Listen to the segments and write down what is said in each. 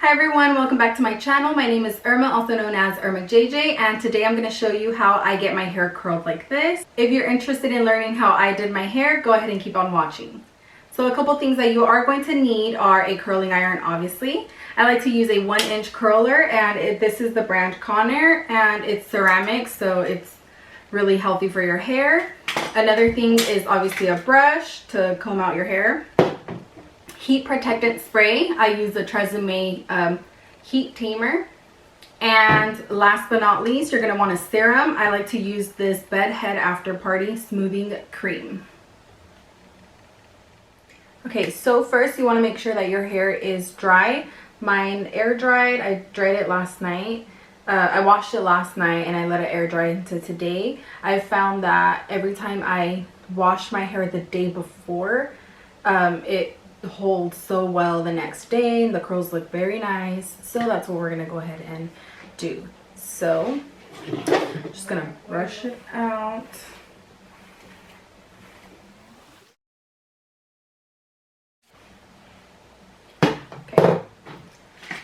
Hi everyone, welcome back to my channel. My name is Irma, also known as Irma JJ, and today I'm going to show you how I get my hair curled like this. If you're interested in learning how I did my hair, go ahead and keep on watching. So a couple things that you are going to need are a curling iron, obviously. I like to use a 1-inch curler, and this is the brand Conair, and it's ceramic, so it's really healthy for your hair. Another thing is obviously a brush to comb out your hair. Heat protectant spray. I use the Tresemme heat tamer. And last but not least, you're going to want a serum. I like to use this Bed Head After Party Smoothing Cream. Okay, so first you want to make sure that your hair is dry. Mine air dried. I dried it last night. I washed it last night and I let it air dry into today. I found that every time I wash my hair the day before, it holds so well the next day and the curls look very nice. So that's what we're gonna go ahead and do. So I'm just gonna brush it out. Okay,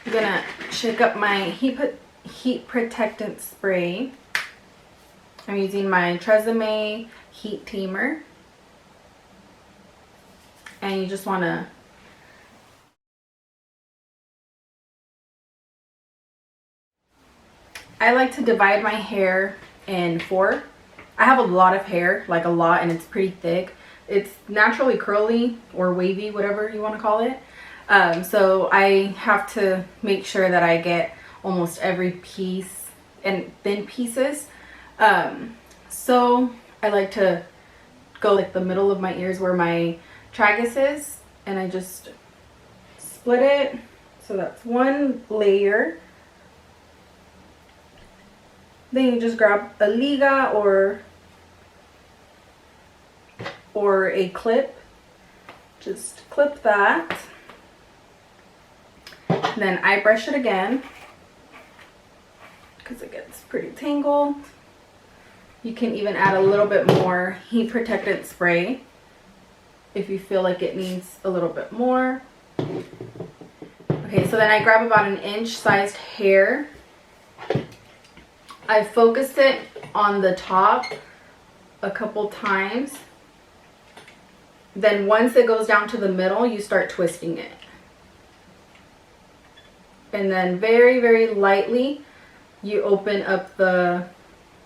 I'm gonna shake up my heat protectant spray. I'm using my Tresemme heat tamer. And you just want to I like to divide my hair in 4. I have a lot of hair, like a lot, and it's pretty thick. It's naturally curly or wavy, whatever you want to call it. So I have to make sure that I get almost every piece in thin pieces. So I like to go like the middle of my ears where my tragus is, and I just split it. So that's one layer. Then you just grab a liga or a clip. Just clip that. Then I brush it again because it gets pretty tangled. You can even add a little bit more heat protectant spray if you feel like it needs a little bit more. Okay, so then I grab about an inch sized hair. I focused it on the top a couple times. Then once it goes down to the middle, you start twisting it. And then very, very lightly, you open up the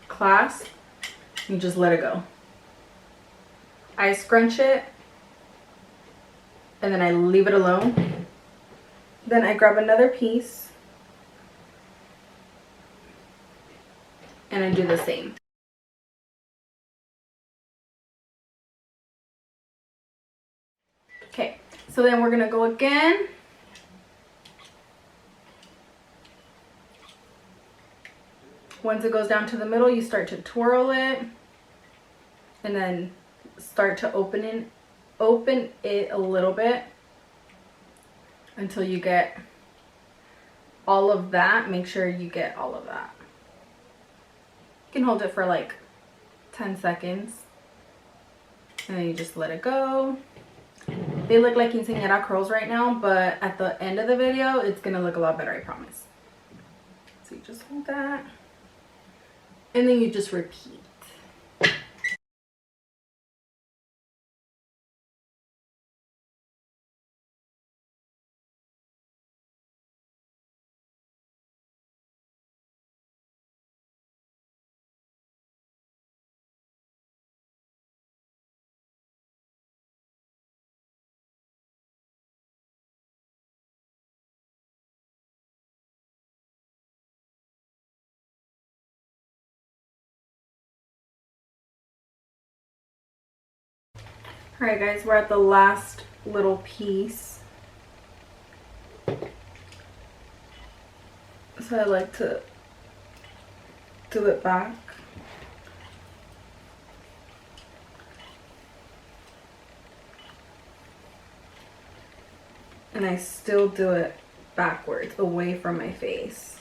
clasp. You just let it go. I scrunch it. And then I leave it alone. Then I grab another piece and I do the same. Okay, so then we're gonna go again. Once it goes down to the middle, you start to twirl it and then start to open it a little bit until you get all of that. Make sure you get all of that. You can hold it for like 10 seconds and then you just let it go. They look like quinceañera curls right now, but at the end of the video it's gonna look a lot better, I promise. So you just hold that and then you just repeat. Alright guys, we're at the last little piece. So I like to do it back. And I still do it backwards, away from my face.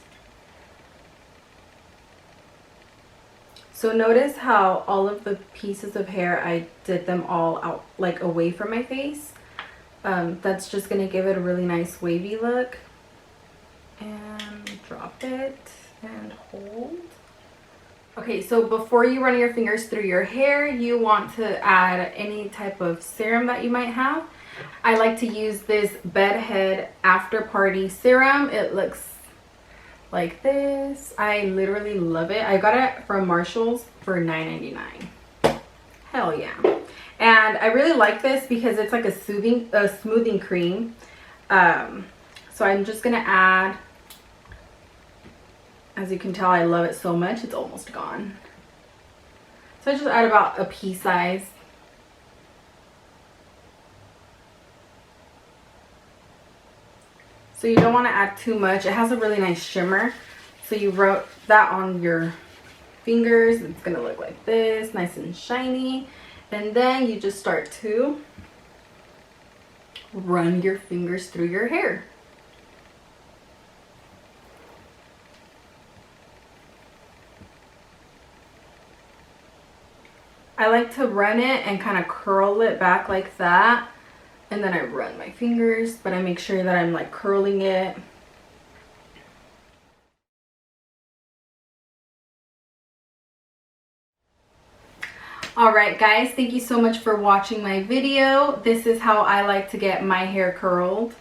So notice how all of the pieces of hair, I did them all out, like away from my face. That's just going to give it a really nice wavy look. drop it and hold. Okay, so before you run your fingers through your hair, you want to add any type of serum that you might have. I like to use this Bedhead After Party Serum. It looks like this. I literally love it. I got it from Marshall's for $9.99. Hell yeah. And I really like this because it's like a smoothing cream. So I'm just gonna add, as you can tell, I love it so much, it's almost gone. So I just add about a pea size. So you don't want to add too much. It has a really nice shimmer. So you wrote that on your fingers. It's gonna look like this, nice and shiny. And then you just start to run your fingers through your hair. I like to run it and kind of curl it back like that. And then I run my fingers, but I make sure that I'm like curling it. Alright guys, thank you so much for watching my video. This is how I like to get my hair curled.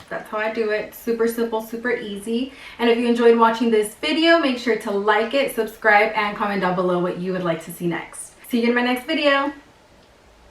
That's how I do it. Super simple, super easy. And if you enjoyed watching this video, make sure to like it, subscribe, and comment down below what you would like to see next. See you in my next video.